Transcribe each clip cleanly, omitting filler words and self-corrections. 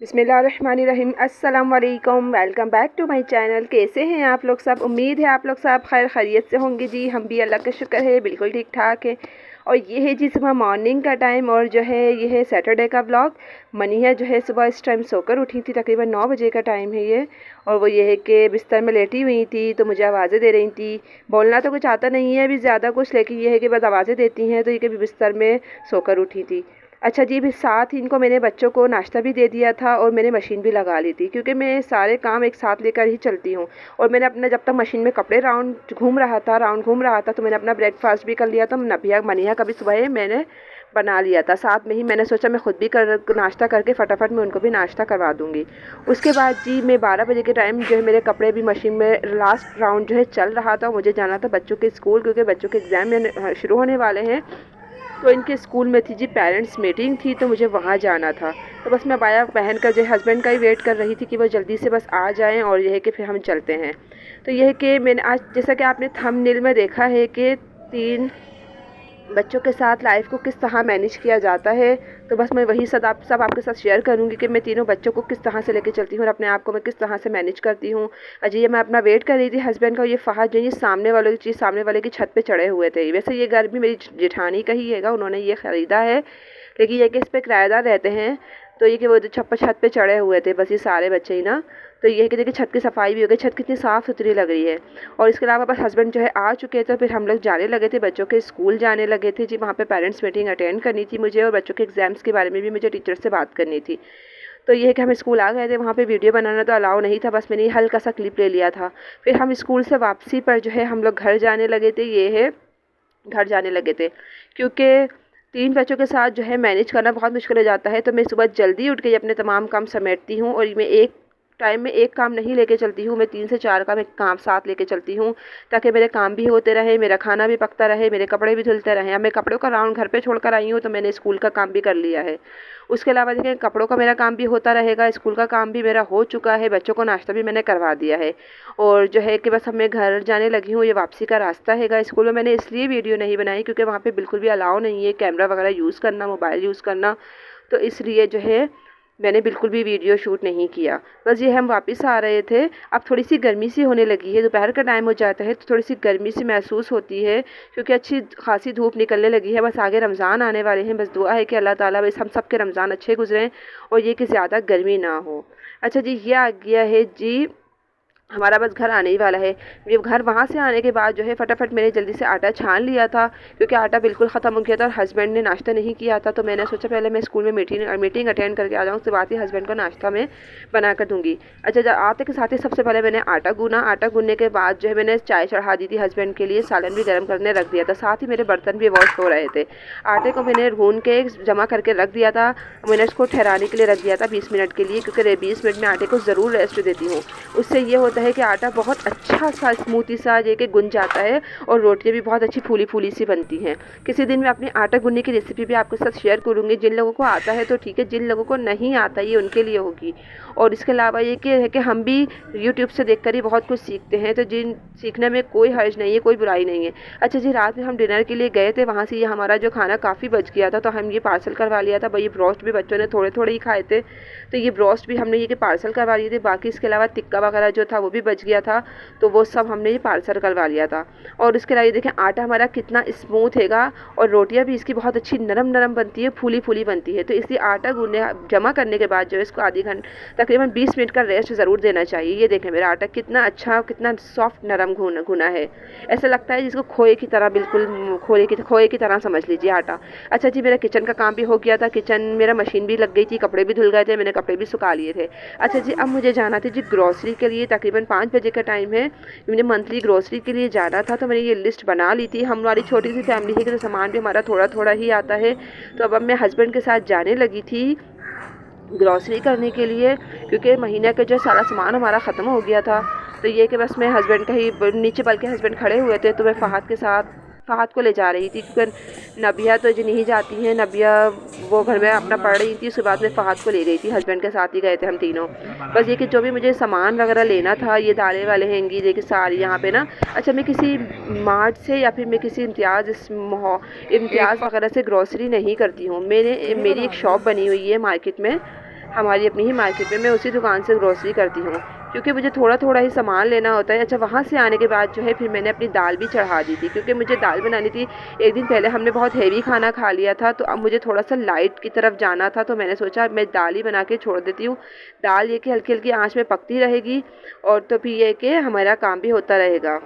बिस्मिल्लाहिर्रहमानिर्रहीम। अस्सलाम वालेकुम। Welcome back to my channel. कैसे हैं आप लोग सब? उम्मीद है आप लोग सब खैर खैरियत से होंगे। जी हम भी अल्लाह का शुक्र है बिल्कुल ठीक ठाक है। और ये है जी सुबह मॉर्निंग का टाइम, और जो है ये है सैटरडे का व्लॉग। मनीहा जो है सुबह इस टाइम सोकर उठी थी, तकरीबन 9 बजे का टाइम है ये। और वो ये है कि बिस्तर में लेटी हुई थी तो मुझे आवाज़ें दे रही थी। बोलना तो कुछ आता नहीं है अभी ज़्यादा कुछ, लेकिन ये है कि बस आवाज़ें देती हैं। तो ये कभी बिस्तर में सोकर उठी थी। अच्छा जी, भी साथ ही इनको मैंने बच्चों को नाश्ता भी दे दिया था और मैंने मशीन भी लगा ली थी, क्योंकि मैं सारे काम एक साथ लेकर ही चलती हूँ। और मैंने अपने जब तक मशीन में कपड़े राउंड घूम रहा था तो मैंने अपना ब्रेकफास्ट भी कर लिया था। नबिया मनीहा का भी सुबह मैंने बना लिया था। साथ में ही मैंने सोचा मैं खुद भी नाश्ता करके फटाफट मैं उनको भी नाश्ता करवा दूँगी। उसके बाद जी मैं 12 बजे के टाइम जो है मेरे कपड़े भी मशीन में लास्ट राउंड जो है चल रहा था। मुझे जाना था बच्चों के स्कूल, क्योंकि बच्चों के एग्ज़ाम शुरू होने वाले हैं। तो इनके स्कूल में थी जी पेरेंट्स मीटिंग थी, तो मुझे वहाँ जाना था। तो बस मैं बाया पहन कर जो हस्बैंड का ही वेट कर रही थी कि वो जल्दी से बस आ जाएं, और यह है कि फिर हम चलते हैं। तो यह है कि मैंने आज, जैसा कि आपने थंबनेल में देखा है कि 3 बच्चों के साथ लाइफ को किस तरह मैनेज किया जाता है, तो बस मैं वही सब आपके साथ शेयर करूंगी कि मैं तीनों बच्चों को किस तरह से लेके चलती हूँ और अपने आप को मैं किस तरह से मैनेज करती हूँ। अजी ये मैं अपना वेट कर रही थी हस्बैंड का। ये फहद जो ये सामने वाले की छत पे चढ़े हुए थे। वैसे ये घर भी मेरी जेठानी का ही हैगा, उन्होंने ये ख़रीदा है, लेकिन ये कि इस पर किराएदार रहते हैं। तो ये कि वो छत पे चढ़े हुए थे बस ये सारे बच्चे ही ना। तो ये कि देखिए छत की सफाई भी हो गई, छत कितनी साफ़ सुथरी लग रही है। और इसके अलावा बस हस्बैंड जो है आ चुके थे, फिर हम लोग जाने लगे थे, बच्चों के स्कूल जाने लगे थे जी। वहाँ पे पेरेंट्स मीटिंग अटेंड करनी थी मुझे, और बच्चों के एग्ज़ाम्स के बारे में भी मुझे टीचर से बात करनी थी। तो ये है कि हम स्कूल आ गए थे। वहाँ पे वीडियो बनाना तो अलाउ नहीं था, बस मैंने हल्का सा क्लिप ले लिया था। फिर हम स्कूल से वापसी पर जो है हम लोग घर जाने लगे थे। ये है घर जाने लगे थे, क्योंकि 3 बच्चों के साथ जो है मैनेज करना बहुत मुश्किल हो जाता है। तो मैं सुबह जल्दी उठ के अपने तमाम काम समेटती हूँ, और मैं एक टाइम में एक काम नहीं लेके चलती हूँ, मैं 3 से 4 का मैं काम साथ लेके चलती हूँ, ताकि मेरे काम भी होते रहे, मेरा खाना भी पकता रहे, मेरे कपड़े भी धुलते रहे। अब मैं कपड़ों का राउंड घर पे छोड़कर आई हूँ, तो मैंने स्कूल का काम भी कर लिया है। उसके अलावा देखिए कपड़ों का मेरा काम भी होता रहेगा, स्कूल का काम भी मेरा हो चुका है, बच्चों को नाश्ता भी मैंने करवा दिया है। और जो है कि बस अब मैं घर जाने लगी हूँ। ये वापसी का रास्ता हैगा। स्कूल में मैंने इसलिए वीडियो नहीं बनाई क्योंकि वहाँ पे बिल्कुल भी अलाउ नहीं है कैमरा वगैरह यूज़ करना, मोबाइल यूज़ करना। तो इसलिए जो है मैंने बिल्कुल भी वीडियो शूट नहीं किया। बस ये हम वापस आ रहे थे। अब थोड़ी सी गर्मी सी होने लगी है, दोपहर का टाइम हो जाता है तो थोड़ी सी गर्मी सी महसूस होती है, क्योंकि अच्छी खासी धूप निकलने लगी है। बस आगे रमज़ान आने वाले हैं, बस दुआ है कि अल्लाह ताला बस हम सब के रमज़ान अच्छे गुजरें और ये कि ज़्यादा गर्मी ना हो। अच्छा जी, ये आ गया है जी हमारा बस घर आने ही वाला है। जब घर वहाँ से आने के बाद जो है फटाफट मैंने जल्दी से आटा छान लिया था, क्योंकि आटा बिल्कुल ख़त्म हो गया था और हस्बैंड ने नाश्ता नहीं किया था। तो मैंने सोचा पहले मैं स्कूल में मीटिंग अटेंड करके आ जाऊँ, उसके बाद ही हस्बैंड को नाश्ता में बना कर दूँगी। अच्छा, जब आते के साथ ही सबसे पहले मैंने आटा गूना। आटा गूनने के बाद जो है मैंने चाय चढ़ा दी थी हस्बैंड के लिए, सालन भी गर्म करने रख दिया था, साथ ही मेरे बर्तन भी वॉश हो रहे थे। आटे को मैंने गून के जमा करके रख दिया था। मैंने उसको ठहराने के लिए रख दिया था 20 मिनट के लिए, क्योंकि 20 मिनट में आटे को ज़रूर रेस्ट देती हूँ। उससे ये होता है कि आटा बहुत अच्छा सा स्मूथी सा ये कि गुन जाता है, और रोटियां भी बहुत अच्छी फूली फूली सी बनती हैं। किसी दिन मैं अपनी आटा गूंदने की रेसिपी भी आपके साथ शेयर करूँगी। जिन लोगों को आता है तो ठीक है, जिन लोगों को नहीं आता ये उनके लिए होगी। और इसके अलावा ये कि है कि हम भी यूट्यूब से देखकर ही बहुत कुछ सीखते हैं, तो जिन सीखने में कोई हर्ज नहीं है, कोई बुराई नहीं है। अच्छा जी, रात में हम डिनर के लिए गए थे, वहाँ से ये हमारा जो खाना काफ़ी बच गया था, तो हम ये पार्सल करवा लिया था। भाई ब्रोस्ट भी बच्चों ने थोड़े थोड़े ही खाए थे, तो ये ब्रोस्ट भी हमने ये कि पार्सल करवा लिए थे। बाकी इसके अलावा टिक्का वगैरह जो था वो भी बच गया था, तो वो सब हमने ये पार्सल करवा लिया था। और इसके अलावा देखें आटा हमारा कितना स्मूथ हैगा, और रोटियां भी इसकी बहुत अच्छी नरम नरम बनती है, फूली फूली बनती है। तो इसलिए आटा गूंदने जमा करने के बाद जो है इसको आधी घंटे तकरीबन 20 मिनट का रेस्ट ज़रूर देना चाहिए। ये देखें मेरा आटा कितना अच्छा, कितना सॉफ्ट नरम घुना है। ऐसा लगता है जिसको खोए की तरह, बिल्कुल खोए की तरह समझ लीजिए आटा। अच्छा जी, मेरा किचन का काम भी हो गया था। किचन मेरा मशीन भी लग गई थी, कपड़े भी धुल गए थे, मैंने कपड़े भी सुखा लिए थे। अच्छा जी, अब मुझे जाना था जी ग्रॉसरी के लिए। तकरीबन 5 बजे का टाइम है, मुझे मंथली ग्रोसरी के लिए जाना था। तो मैंने ये लिस्ट बना ली थी। हमारी छोटी सी फैमिली है कि तो सामान भी हमारा थोड़ा थोड़ा ही आता है। तो अब मैं हस्बैंड के साथ जाने लगी थी ग्रॉसरी करने के लिए, क्योंकि महीने का जो सारा सामान हमारा ख़त्म हो गया था। तो ये कि बस मैं हस्बैंड का ही नीचे, बल्कि हस्बैंड खड़े हुए थे, तो मैं फ़हद को ले जा रही थी, क्योंकि नबिया तो जो नहीं जाती हैं, नबिया वो घर में अपना पढ़ रही थी। उसके बाद में फ़हद को ले गई थी, हस्बैंड के साथ ही गए थे हम तीनों। बस ये कि जो भी मुझे सामान वगैरह लेना था, ये दालें वाले हैंगी देखिए सारी यहाँ पे ना। अच्छा, मैं किसी मार्ट से या फिर मैं किसी इम्तियाज़ वगैरह से ग्रॉसरी नहीं करती हूँ। मेरी एक शॉप बनी हुई है मार्केट में, हमारी अपनी ही मार्केट में, मैं उसी दुकान से ग्रोसरी करती हूँ क्योंकि मुझे थोड़ा थोड़ा ही सामान लेना होता है। अच्छा, वहाँ से आने के बाद जो है फिर मैंने अपनी दाल भी चढ़ा दी थी क्योंकि मुझे दाल बनानी थी। एक दिन पहले हमने बहुत हेवी खाना खा लिया था, तो अब मुझे थोड़ा सा लाइट की तरफ जाना था, तो मैंने सोचा मैं दाल ही बना के छोड़ देती हूँ। दाल ये कि हल्की हल्की आँच में पकती रहेगी और तो फिर ये कि हमारा काम भी होता रहेगा।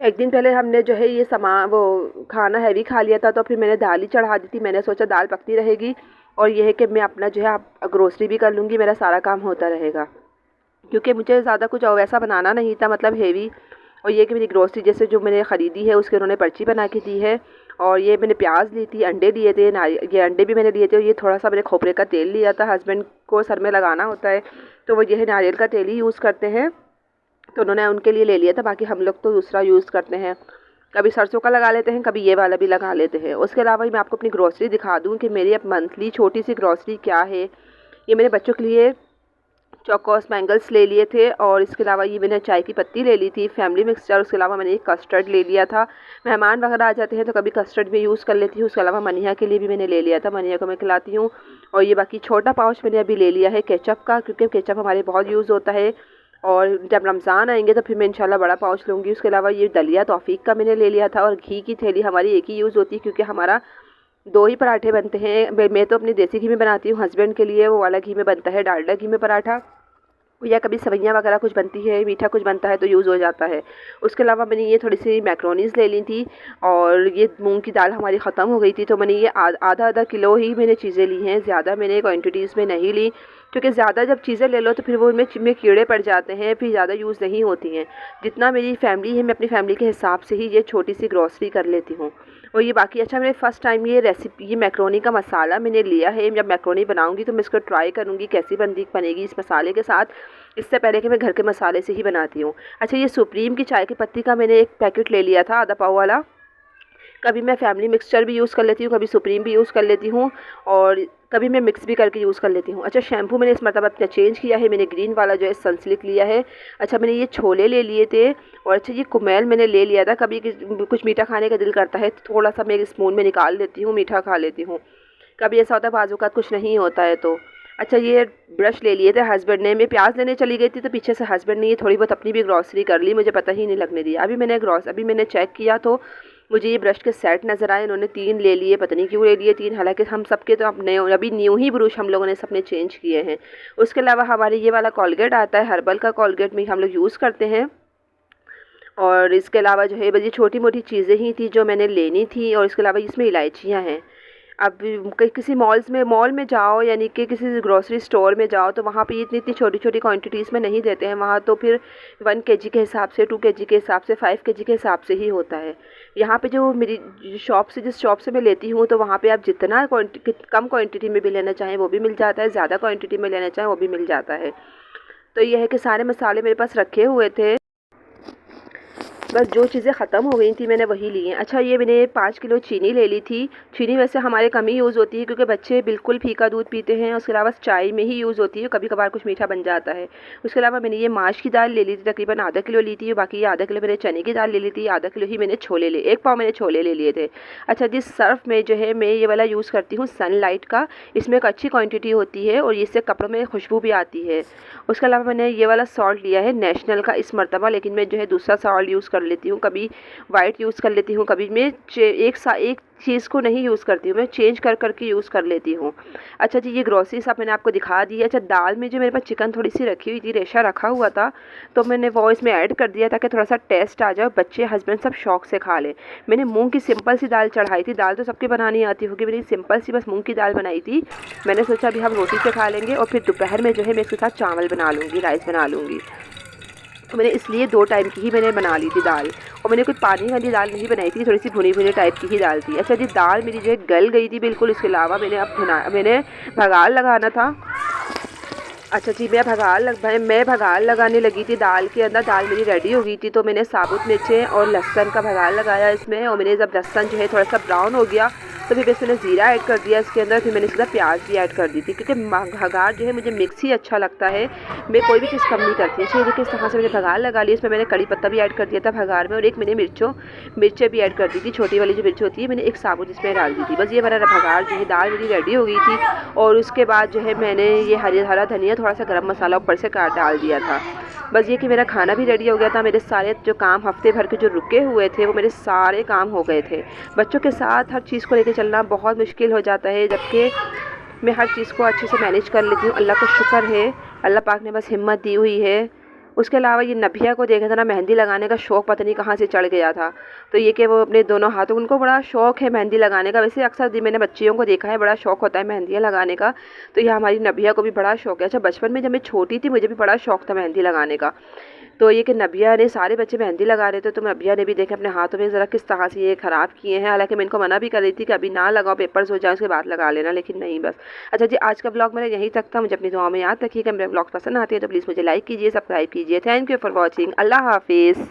एक दिन पहले हमने जो है ये सामान वो खाना हैवी खा लिया था, तो फिर मैंने दाल ही चढ़ा दी थी। मैंने सोचा दाल पकती रहेगी और ये है कि मैं अपना जो है आप ग्रोसरी भी कर लूँगी, मेरा सारा काम होता रहेगा क्योंकि मुझे ज़्यादा कुछ वैसा बनाना नहीं था, मतलब हेवी। और ये कि मेरी ग्रोसरी जैसे जो मैंने ख़रीदी है उसके उन्होंने पर्ची बना के दी है। और ये मैंने प्याज ली थी, अंडे लिए थे, ये अंडे भी मैंने लिए थे, और ये थोड़ा सा मैंने खोपरे का तेल लिया था, हस्बैंड को सर में लगाना होता है तो वो ये है नारियल का तेल ही यूज़ करते हैं, तो उन्होंने उनके लिए ले लिया था। बाकी हम लोग तो दूसरा यूज़ करते हैं, कभी सरसों का लगा लेते हैं, कभी ये वाला भी लगा लेते हैं। उसके अलावा मैं आपको अपनी ग्रोसरी दिखा दूँ कि मेरी अब मंथली छोटी सी ग्रोसरी क्या है। ये मेरे बच्चों के लिए चौकोस बैंगल्स ले लिए थे, और इसके अलावा ये मैंने चाय की पत्ती ले ली थी, फैमिली मिक्सचर, उसके अलावा मैंने एक कस्टर्ड ले लिया था। मेहमान वगैरह आ जाते हैं तो कभी कस्टर्ड भी यूज़ कर लेती हूँ। उसके अलावा मनिया के लिए भी मैंने ले लिया था, मनिया को मैं खिलाती हूँ। और ये बाकी छोटा पाउच मैंने अभी ले लिया है केचप का, क्योंकि केचप हमारे बहुत यूज़ होता है, और जब रमज़ान आएंगे तो फिर मैं इंशाल्लाह बड़ा पाउच लूँगी। उसके अलावा ये दलिया तौफीक का मैंने ले लिया था, और घी की थैली हमारी एक ही यूज़ होती है क्योंकि हमारा 2 ही पराठे बनते हैं। मैं तो अपनी देसी घी में बनाती हूँ, हस्बैंड के लिए वो वाला घी में बनता है, डालडा घी में पराठा, या कभी सवैयाँ वगैरह कुछ बनती है, मीठा कुछ बनता है तो यूज़ हो जाता है। उसके अलावा मैंने ये थोड़ी सी मैक्रोनीज़ ले ली थी, और ये मूंग की दाल हमारी ख़त्म हो गई थी तो मैंने ये आधा आधा किलो ही मैंने चीज़ें ली हैं, ज़्यादा मैंने क्वान्टिटीज़ में नहीं ली क्योंकि ज़्यादा जब चीज़ें ले लो तो फिर वो उनमें कीड़े पड़ जाते हैं, फिर ज़्यादा यूज़ नहीं होती हैं। जितना मेरी फैमिली है मैं अपनी फैमिली के हिसाब से ही ये छोटी सी ग्रॉसरी कर लेती हूँ। और ये बाकी अच्छा, मैंने फ़र्स्ट टाइम ये रेसिपी, ये मैक्रोनी का मसाला मैंने लिया है। जब मैक्रोनी बनाऊंगी तो मैं इसको ट्राई करूँगी कैसी बनेगी इस मसाले के साथ, इससे पहले कि मैं घर के मसाले से ही बनाती हूँ। अच्छा, ये सुप्रीम की चाय की पत्ती का मैंने एक पैकेट ले लिया था, आधा पाव वाला। कभी मैं फैमिली मिक्सचर भी यूज़ कर लेती हूँ, कभी सुप्रीम भी यूज़ कर लेती हूँ, और कभी मैं मिक्स भी करके यूज़ कर लेती हूँ। अच्छा, शैम्पू मैंने इस मरतबा अपना चेंज किया है, मैंने ग्रीन वाला जो है सनसिल्क लिया है। अच्छा, मैंने ये छोले ले लिए थे, और अच्छा ये कुमेल मैंने ले लिया था। कभी कुछ मीठा खाने का दिल करता है तो थोड़ा सा मैं एक स्पून में निकाल लेती हूँ, मीठा खा लेती हूँ। कभी ऐसा होता है बाज़-औक़ात कुछ नहीं होता है तो। अच्छा, ये ब्रश ले लिए थे हस्बैंड ने, मैं प्याज लेने चली गई थी तो पीछे से हस्बैंड ने ये थोड़ी बहुत अपनी भी ग्रॉसरी कर ली, मुझे पता ही नहीं लगने दिया। अभी मैंने चेक किया तो मुझे ये ब्रश के सेट नज़र आए, इन्होंने 3 ले लिए, पता नहीं क्यों ले लिए 3, हालांकि हम सबके तो अब नए, अभी न्यू ही ब्रश हम लोगों ने सबने चेंज किए हैं। उसके अलावा हमारे ये वाला कॉलगेट आता है, हर्बल का कॉलगेट में हम लोग यूज़ करते हैं। और इसके अलावा जो है बस ये छोटी मोटी चीज़ें ही थी जो मैंने लेनी थी, और इसके अलावा इसमें इलायचियाँ हैं। अब किसी मॉल में जाओ, यानी कि किसी ग्रोसरी स्टोर में जाओ तो वहाँ पे ये इतनी छोटी छोटी क्वांटिटीज़ में नहीं देते हैं। वहाँ तो फिर 1 केजी के हिसाब से, 2 केजी के हिसाब से, 5 केजी के हिसाब से ही होता है। यहाँ पे जो मेरी जिस शॉप से मैं लेती हूँ तो वहाँ पे आप जितना कम क्वांटिटी में भी लेना चाहें वो भी मिल जाता है, ज़्यादा क्वांटिटी में लेना चाहें वो भी मिल जाता है। तो ये है कि सारे मसाले मेरे पास रखे हुए थे, बस जो चीज़ें ख़त्म हो गई थी मैंने वही ली हैं। अच्छा, ये मैंने 5 किलो चीनी ले ली थी। चीनी वैसे हमारे कम ही यूज़ होती है क्योंकि बच्चे बिल्कुल फीका दूध पीते हैं, उसके अलावा चाय में ही यूज़ होती है, कभी कभार कुछ मीठा बन जाता है। उसके अलावा मैंने ये माश की दाल ले ली थी, तकरीबन आधा किलो ली थी, बाकी आधा किलो मैंने चने की दाल ले ली थी, आधा किलो ही मैंने छोले 1 पाव मैंने छोले ले लिए थे। अच्छा, जिस सर्फ में जो है मैं ये वाला यूज़ करती हूँ सनलाइट का, इसमें एक अच्छी क्वान्टिटी होती है और इससे कपड़ों में खुशबू भी आती है। उसके अलावा मैंने ये वाला सॉल्ट लिया है नेशनल का इस मरतबा, लेकिन मैं जो है दूसरा सॉल्ट यूज़ कर लेती हूँ, कभी वाइट यूज़ कर लेती हूँ, कभी मैं एक चीज़ को नहीं यूज़ करती हूँ, मैं चेंज करके यूज़ कर लेती हूँ। अच्छा जी, ये ग्रोसरी सब मैंने आपको दिखा दी है। अच्छा, दाल में जो मेरे पास चिकन थोड़ी सी रखी हुई थी, रेशा रखा हुआ था, तो मैंने वो इसमें ऐड कर दिया ताकि थोड़ा सा टेस्ट आ जाए, बच्चे हस्बैंड सब शौक से खा लें। मैंने मूंग की सिंपल सी दाल चढ़ाई थी, दाल तो सबके बनानी आती होगी, मैंने सिंपल सी बस मूंग की दाल बनाई थी। मैंने सोचा अभी हम रोटी से खा लेंगे और फिर दोपहर में जो है मैं इसके साथ चावल बना लूँगी, राइस बना लूँगी। तो मैंने इसलिए 2 टाइम की ही मैंने बना ली थी दाल, और मैंने कोई पानी वाली दाल नहीं बनाई थी, थोड़ी सी भुनी भुनी टाइप की ही दाल थी। अच्छा जी, दाल मेरी जो है गल गई थी बिल्कुल। इसके अलावा मैंने भगार लगाना था, अच्छा जी, मैं भगार लगाने लगी थी दाल के अंदर। दाल मेरी रेडी हो गई थी तो मैंने साबुत मिर्चें और लहसुन का भगार लगाया इसमें, और मैंने जब लहसुन जो है थोड़ा सा ब्राउन हो गया तो फिर मैंने ज़ीरा ऐड कर दिया इसके अंदर। फिर मैंने इसके अंदर प्याज भी ऐड कर दी थी, क्योंकि भगार जो है मुझे मिक्स ही अच्छा लगता है, मैं कोई भी चीज़ कम नहीं करती। अच्छा, ये देखिए इस तरह से मैंने भगार लगा ली। इसमें मैंने कड़ी पत्ता भी ऐड कर दिया था भगार में, और एक मैंने मिर्चें भी ऐड कर दी थी, छोटी वाली जो मिर्च होती है, मैंने एक साबुत इसमें डाल दी थी। बस ये मेरा भगार जो है दाल मेरी रेडी हो गई थी। और उसके बाद जो है मैंने ये हरा धनिया, थोड़ा सा गरम मसाला ऊपर से काट डाल दिया था। बस ये कि मेरा खाना भी रेडी हो गया था। मेरे सारे जो काम हफ्ते भर के जो रुके हुए थे वो मेरे सारे काम हो गए थे। बच्चों के साथ हर चीज़ को लेकर चलना बहुत मुश्किल हो जाता है, जबकि मैं हर चीज़ को अच्छे से मैनेज कर लेती हूँ। अल्लाह का शुक्र है, अल्लाह पाक ने बस हिम्मत दी हुई है। उसके अलावा ये नबिया को देखा था ना, मेहंदी लगाने का शौक़ पता नहीं कहाँ से चढ़ गया था। तो ये कि वो अपने दोनों हाथों, उनको बड़ा शौक़ है मेहंदी लगाने का। वैसे अक्सर मैंने बच्चियों को देखा है, बड़ा शौक़ होता है मेहंदियाँ लगाने का। तो यह हमारी नबिया को भी बड़ा शौक़ है। अच्छा, बचपन में जब मैं छोटी थी मुझे भी बड़ा शौक़ था मेहंदी लगाने का। तो ये कि नबिया ने, सारे बच्चे मेहंदी लगा रहे थे तो नबिया ने भी देखे अपने हाथों में ज़रा किस तरह से ये ख़राब किए हैं। हालांकि मैं इनको मना भी कर रही थी कि अभी ना लगाओ, पेपर्स हो जाए उसके बाद लगा लेना, लेकिन नहीं बस। अच्छा जी, आज का ब्लॉग मेरा यहीं तक था। मुझे अपनी दुआ में याद रखिएगा। मेरे ब्लॉग पसंद आते हैं तो प्लीज़ मुझे लाइक कीजिए, सब्सक्राइब कीजिए। Thank you for watching. अल्लाह हाफिज़।